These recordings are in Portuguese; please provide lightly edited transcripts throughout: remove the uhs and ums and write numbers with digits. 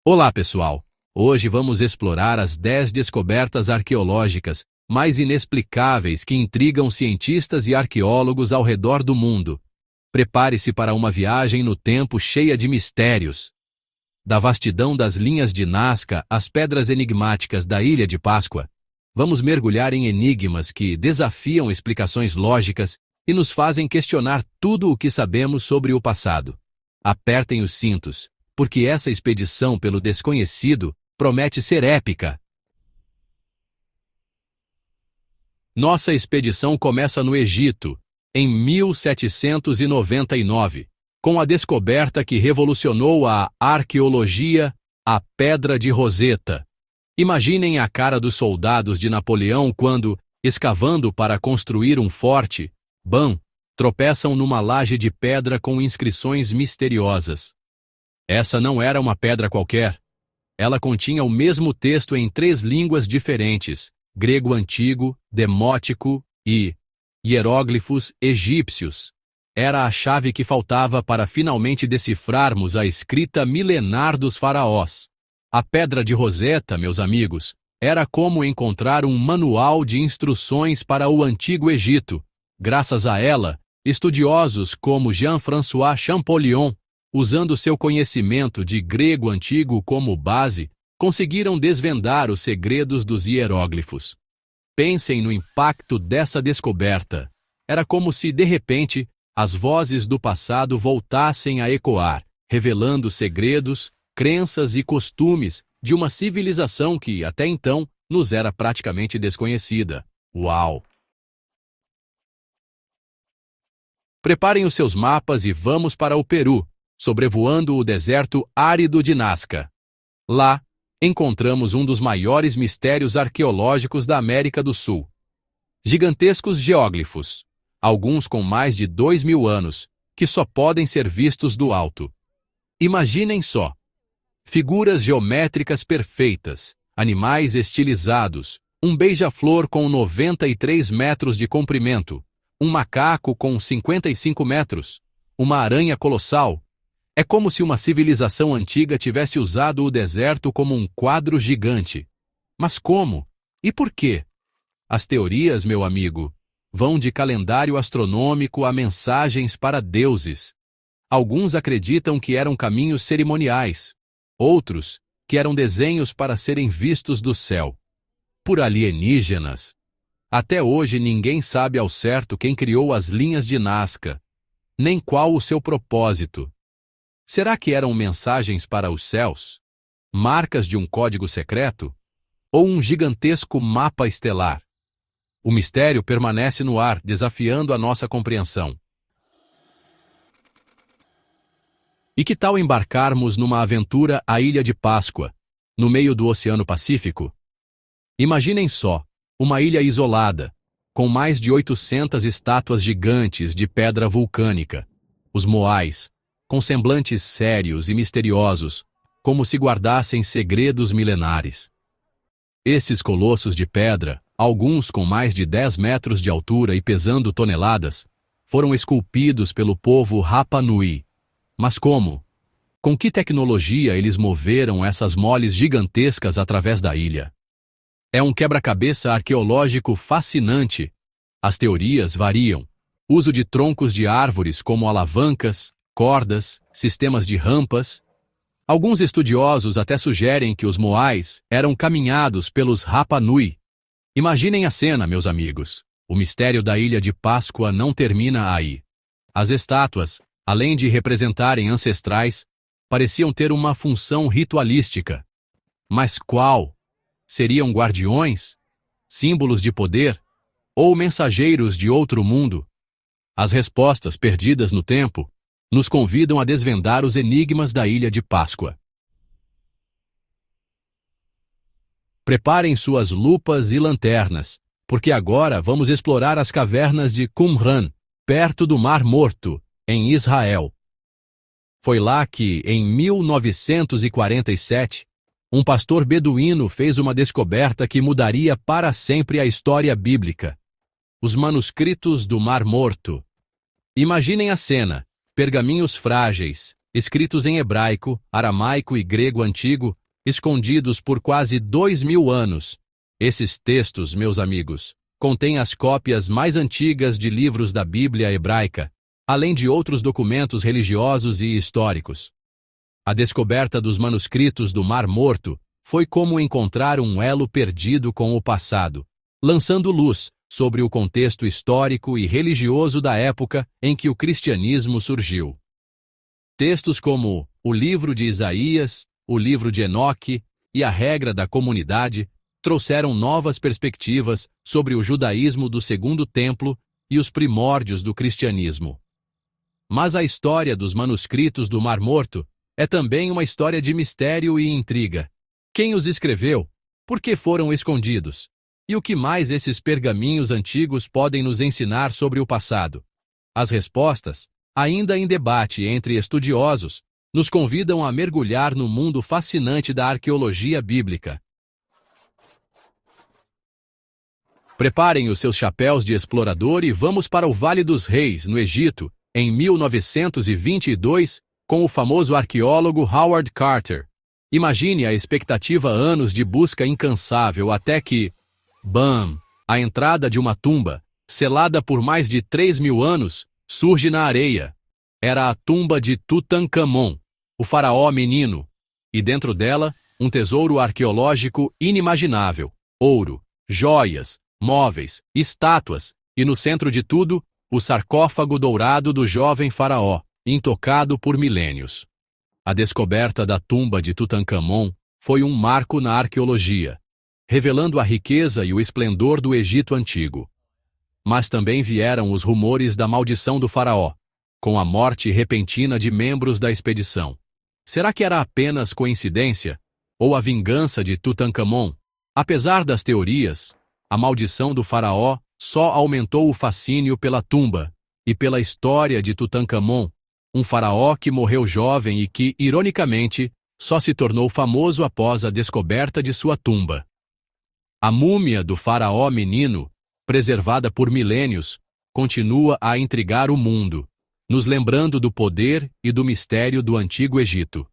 Olá, pessoal! Hoje vamos explorar as 10 descobertas arqueológicas mais inexplicáveis que intrigam cientistas e arqueólogos ao redor do mundo. Prepare-se para uma viagem no tempo cheia de mistérios. Da vastidão das linhas de Nazca às pedras enigmáticas da Ilha de Páscoa, vamos mergulhar em enigmas que desafiam explicações lógicas e nos fazem questionar tudo o que sabemos sobre o passado. Apertem os cintos, porque essa expedição pelo desconhecido promete ser épica. Nossa expedição começa no Egito, em 1799, com a descoberta que revolucionou a arqueologia, a Pedra de Roseta. Imaginem a cara dos soldados de Napoleão quando, escavando para construir um forte, tropeçam numa laje de pedra com inscrições misteriosas. Essa não era uma pedra qualquer. Ela continha o mesmo texto em 3 línguas diferentes: grego antigo, demótico e hieróglifos egípcios. Era a chave que faltava para finalmente decifrarmos a escrita milenar dos faraós. A Pedra de Roseta, meus amigos, era como encontrar um manual de instruções para o Antigo Egito. Graças a ela, estudiosos como Jean-François Champollion, usando seu conhecimento de grego antigo como base, conseguiram desvendar os segredos dos hieróglifos. Pensem no impacto dessa descoberta. Era como se, de repente, as vozes do passado voltassem a ecoar, revelando segredos, crenças e costumes de uma civilização que, até então, nos era praticamente desconhecida. Uau! Preparem os seus mapas e vamos para o Peru, sobrevoando o deserto árido de Nazca. Lá, encontramos um dos maiores mistérios arqueológicos da América do Sul. Gigantescos geóglifos, alguns com mais de 2.000 anos, que só podem ser vistos do alto. Imaginem só: figuras geométricas perfeitas, animais estilizados, um beija-flor com 93 metros de comprimento, um macaco com 55 metros, uma aranha colossal. É como se uma civilização antiga tivesse usado o deserto como um quadro gigante. Mas como? E por quê? As teorias, meu amigo, vão de calendário astronômico a mensagens para deuses. Alguns acreditam que eram caminhos cerimoniais, outros que eram desenhos para serem vistos do céu por alienígenas. Até hoje ninguém sabe ao certo quem criou as linhas de Nazca, nem qual o seu propósito. Será que eram mensagens para os céus? Marcas de um código secreto? Ou um gigantesco mapa estelar? O mistério permanece no ar, desafiando a nossa compreensão. E que tal embarcarmos numa aventura à Ilha de Páscoa, no meio do Oceano Pacífico? Imaginem só, uma ilha isolada, com mais de 800 estátuas gigantes de pedra vulcânica. Os moais, com semblantes sérios e misteriosos, como se guardassem segredos milenares. Esses colossos de pedra, alguns com mais de 10 metros de altura e pesando toneladas, foram esculpidos pelo povo Rapa Nui. Mas como? Com que tecnologia eles moveram essas moles gigantescas através da ilha? É um quebra-cabeça arqueológico fascinante. As teorias variam. Uso de troncos de árvores como alavancas, cordas, sistemas de rampas. Alguns estudiosos até sugerem que os moais eram caminhados pelos Rapa Nui. Imaginem a cena, meus amigos. O mistério da Ilha de Páscoa não termina aí. As estátuas, além de representarem ancestrais, pareciam ter uma função ritualística. Mas qual? Seriam guardiões? Símbolos de poder? Ou mensageiros de outro mundo? As respostas, perdidas no tempo, nos convidam a desvendar os enigmas da Ilha de Páscoa. Preparem suas lupas e lanternas, porque agora vamos explorar as cavernas de Qumran, perto do Mar Morto, em Israel. Foi lá que, em 1947, um pastor beduíno fez uma descoberta que mudaria para sempre a história bíblica: os manuscritos do Mar Morto. Imaginem a cena: pergaminhos frágeis, escritos em hebraico, aramaico e grego antigo, escondidos por quase 2000 anos. Esses textos, meus amigos, contêm as cópias mais antigas de livros da Bíblia hebraica, além de outros documentos religiosos e históricos. A descoberta dos manuscritos do Mar Morto foi como encontrar um elo perdido com o passado, lançando luz sobre o contexto histórico e religioso da época em que o cristianismo surgiu. Textos como o livro de Isaías, o livro de Enoque e a regra da comunidade trouxeram novas perspectivas sobre o judaísmo do Segundo Templo e os primórdios do cristianismo. Mas a história dos manuscritos do Mar Morto é também uma história de mistério e intriga. Quem os escreveu? Por que foram escondidos? E o que mais esses pergaminhos antigos podem nos ensinar sobre o passado? As respostas, ainda em debate entre estudiosos, nos convidam a mergulhar no mundo fascinante da arqueologia bíblica. Preparem os seus chapéus de explorador e vamos para o Vale dos Reis, no Egito, em 1922, com o famoso arqueólogo Howard Carter. Imagine a expectativa, anos de busca incansável até que, bam, a entrada de uma tumba, selada por mais de 3.000 anos, surge na areia. Era a tumba de Tutancâmon, o faraó menino, e dentro dela, um tesouro arqueológico inimaginável: ouro, joias, móveis, estátuas, e no centro de tudo, o sarcófago dourado do jovem faraó, intocado por milênios. A descoberta da tumba de Tutancâmon foi um marco na arqueologia, revelando a riqueza e o esplendor do Egito antigo. Mas também vieram os rumores da maldição do faraó, com a morte repentina de membros da expedição. Será que era apenas coincidência? Ou a vingança de Tutancâmon? Apesar das teorias, a maldição do faraó só aumentou o fascínio pela tumba e pela história de Tutancâmon, um faraó que morreu jovem e que, ironicamente, só se tornou famoso após a descoberta de sua tumba. A múmia do faraó menino, preservada por milênios, continua a intrigar o mundo, nos lembrando do poder e do mistério do Antigo Egito.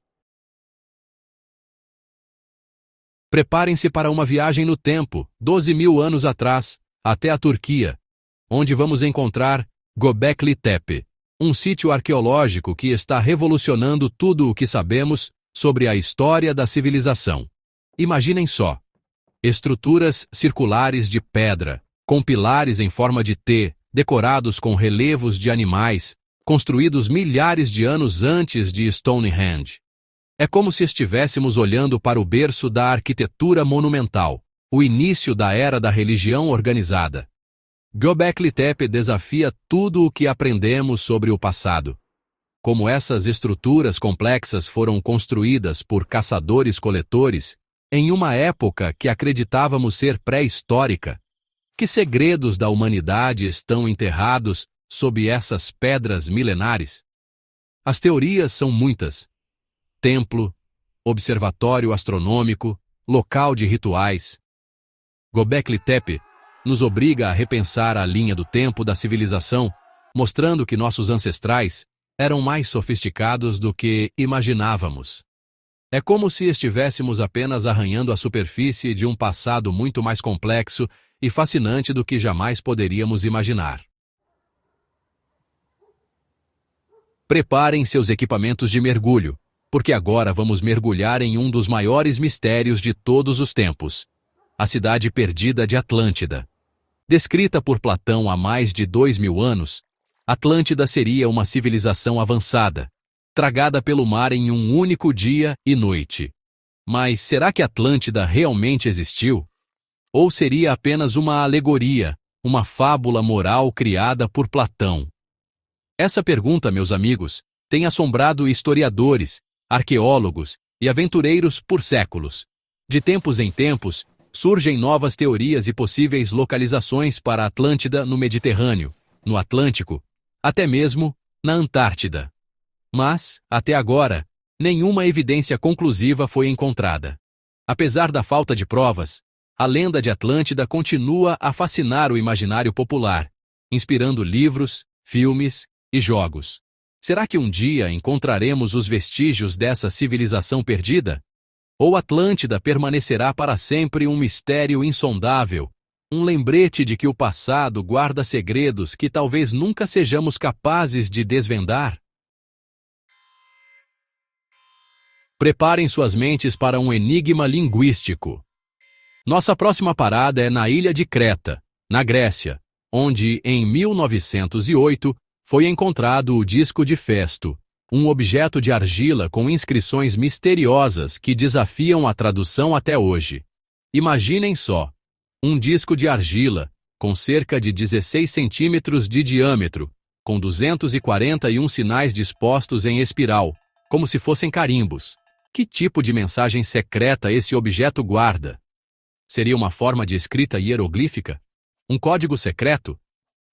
Preparem-se para uma viagem no tempo, 12.000 anos atrás, até a Turquia, onde vamos encontrar Göbekli Tepe, um sítio arqueológico que está revolucionando tudo o que sabemos sobre a história da civilização. Imaginem só: estruturas circulares de pedra, com pilares em forma de T, decorados com relevos de animais, construídos milhares de anos antes de Stonehenge. É como se estivéssemos olhando para o berço da arquitetura monumental, o início da era da religião organizada. Göbekli Tepe desafia tudo o que aprendemos sobre o passado. Como essas estruturas complexas foram construídas por caçadores-coletores em uma época que acreditávamos ser pré-histórica? Que segredos da humanidade estão enterrados sob essas pedras milenares? As teorias são muitas: templo, observatório astronômico, local de rituais. Göbekli Tepe nos obriga a repensar a linha do tempo da civilização, mostrando que nossos ancestrais eram mais sofisticados do que imaginávamos. É como se estivéssemos apenas arranhando a superfície de um passado muito mais complexo e fascinante do que jamais poderíamos imaginar. Preparem seus equipamentos de mergulho, porque agora vamos mergulhar em um dos maiores mistérios de todos os tempos: a cidade perdida de Atlântida. Descrita por Platão há mais de 2.000 anos, Atlântida seria uma civilização avançada, tragada pelo mar em um único dia e noite. Mas será que Atlântida realmente existiu? Ou seria apenas uma alegoria, uma fábula moral criada por Platão? Essa pergunta, meus amigos, tem assombrado historiadores, arqueólogos e aventureiros por séculos. De tempos em tempos, surgem novas teorias e possíveis localizações para a Atlântida no Mediterrâneo, no Atlântico, até mesmo na Antártida. Mas, até agora, nenhuma evidência conclusiva foi encontrada. Apesar da falta de provas, a lenda de Atlântida continua a fascinar o imaginário popular, inspirando livros, filmes e jogos. Será que um dia encontraremos os vestígios dessa civilização perdida? Ou Atlântida permanecerá para sempre um mistério insondável, um lembrete de que o passado guarda segredos que talvez nunca sejamos capazes de desvendar? Preparem suas mentes para um enigma linguístico. Nossa próxima parada é na ilha de Creta, na Grécia, onde, em 1908, foi encontrado o disco de Festo, um objeto de argila com inscrições misteriosas que desafiam a tradução até hoje. Imaginem só, um disco de argila, com cerca de 16 centímetros de diâmetro, com 241 sinais dispostos em espiral, como se fossem carimbos. Que tipo de mensagem secreta esse objeto guarda? Seria uma forma de escrita hieroglífica? Um código secreto?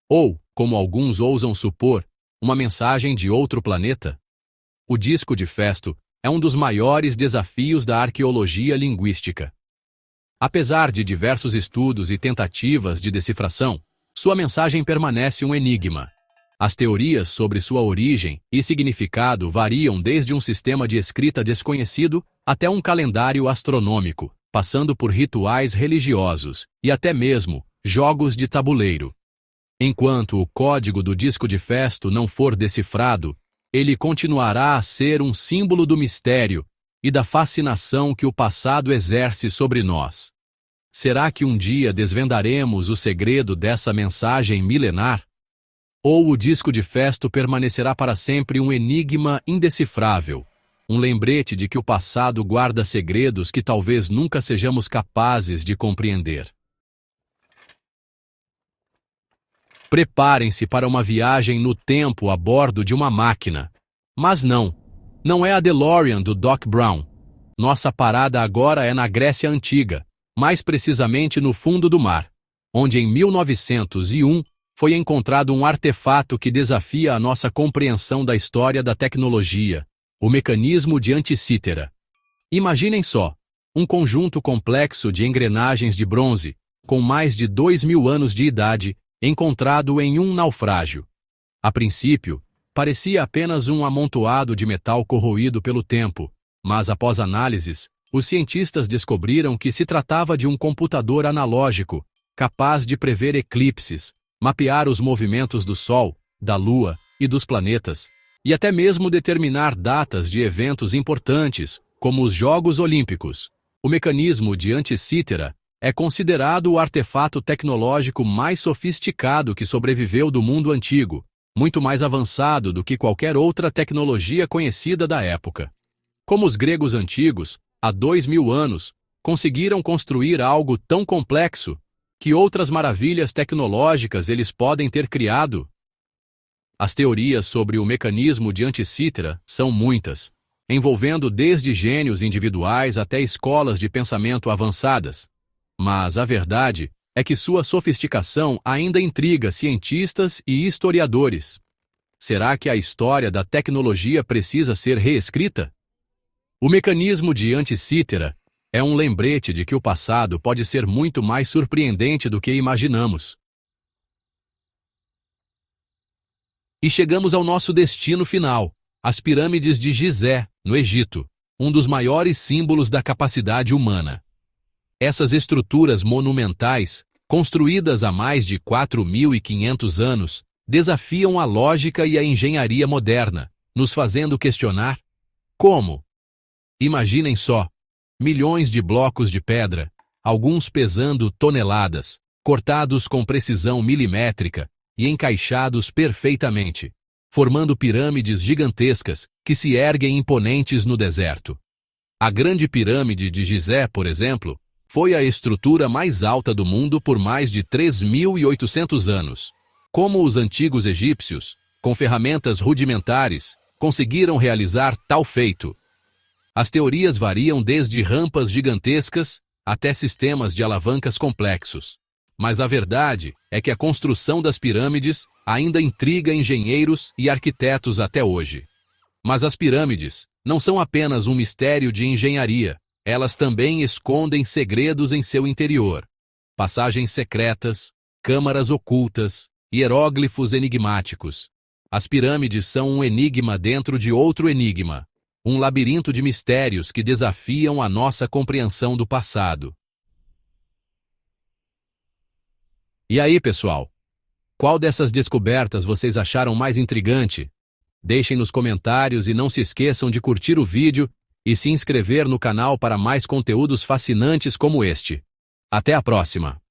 Ou, como alguns ousam supor, uma mensagem de outro planeta? O disco de Festo é um dos maiores desafios da arqueologia linguística. Apesar de diversos estudos e tentativas de decifração, sua mensagem permanece um enigma. As teorias sobre sua origem e significado variam desde um sistema de escrita desconhecido até um calendário astronômico, passando por rituais religiosos e até mesmo jogos de tabuleiro. Enquanto o código do disco de Festo não for decifrado, ele continuará a ser um símbolo do mistério e da fascinação que o passado exerce sobre nós. Será que um dia desvendaremos o segredo dessa mensagem milenar? Ou o disco de Festo permanecerá para sempre um enigma indecifrável, um lembrete de que o passado guarda segredos que talvez nunca sejamos capazes de compreender? Preparem-se para uma viagem no tempo a bordo de uma máquina. Mas não é a DeLorean do Doc Brown. Nossa parada agora é na Grécia Antiga, mais precisamente no fundo do mar, onde em 1901 foi encontrado um artefato que desafia a nossa compreensão da história da tecnologia, o mecanismo de Anticítera. Imaginem só, um conjunto complexo de engrenagens de bronze, com mais de 2.000 anos de idade, encontrado em um naufrágio. A princípio, parecia apenas um amontoado de metal corroído pelo tempo, mas após análises, os cientistas descobriram que se tratava de um computador analógico, capaz de prever eclipses, mapear os movimentos do Sol, da Lua e dos planetas, e até mesmo determinar datas de eventos importantes, como os Jogos Olímpicos. O mecanismo de Anticítera é considerado o artefato tecnológico mais sofisticado que sobreviveu do mundo antigo, muito mais avançado do que qualquer outra tecnologia conhecida da época. Como os gregos antigos, há 2.000 anos, conseguiram construir algo tão complexo, que outras maravilhas tecnológicas eles podem ter criado? As teorias sobre o mecanismo de Anticítera são muitas, envolvendo desde gênios individuais até escolas de pensamento avançadas. Mas a verdade é que sua sofisticação ainda intriga cientistas e historiadores. Será que a história da tecnologia precisa ser reescrita? O mecanismo de Anticítera é um lembrete de que o passado pode ser muito mais surpreendente do que imaginamos. E chegamos ao nosso destino final, as pirâmides de Gizé, no Egito, um dos maiores símbolos da capacidade humana. Essas estruturas monumentais, construídas há mais de 4.500 anos, desafiam a lógica e a engenharia moderna, nos fazendo questionar: como? Imaginem só, milhões de blocos de pedra, alguns pesando toneladas, cortados com precisão milimétrica e encaixados perfeitamente, formando pirâmides gigantescas que se erguem imponentes no deserto. A Grande Pirâmide de Gizé, por exemplo, foi a estrutura mais alta do mundo por mais de 3.800 anos. Como os antigos egípcios, com ferramentas rudimentares, conseguiram realizar tal feito? As teorias variam desde rampas gigantescas até sistemas de alavancas complexos. Mas a verdade é que a construção das pirâmides ainda intriga engenheiros e arquitetos até hoje. Mas as pirâmides não são apenas um mistério de engenharia, elas também escondem segredos em seu interior. Passagens secretas, câmaras ocultas, hieróglifos enigmáticos. As pirâmides são um enigma dentro de outro enigma. Um labirinto de mistérios que desafiam a nossa compreensão do passado. E aí, pessoal? Qual dessas descobertas vocês acharam mais intrigante? Deixem nos comentários e não se esqueçam de curtir o vídeo e se inscrever no canal para mais conteúdos fascinantes como este. Até a próxima!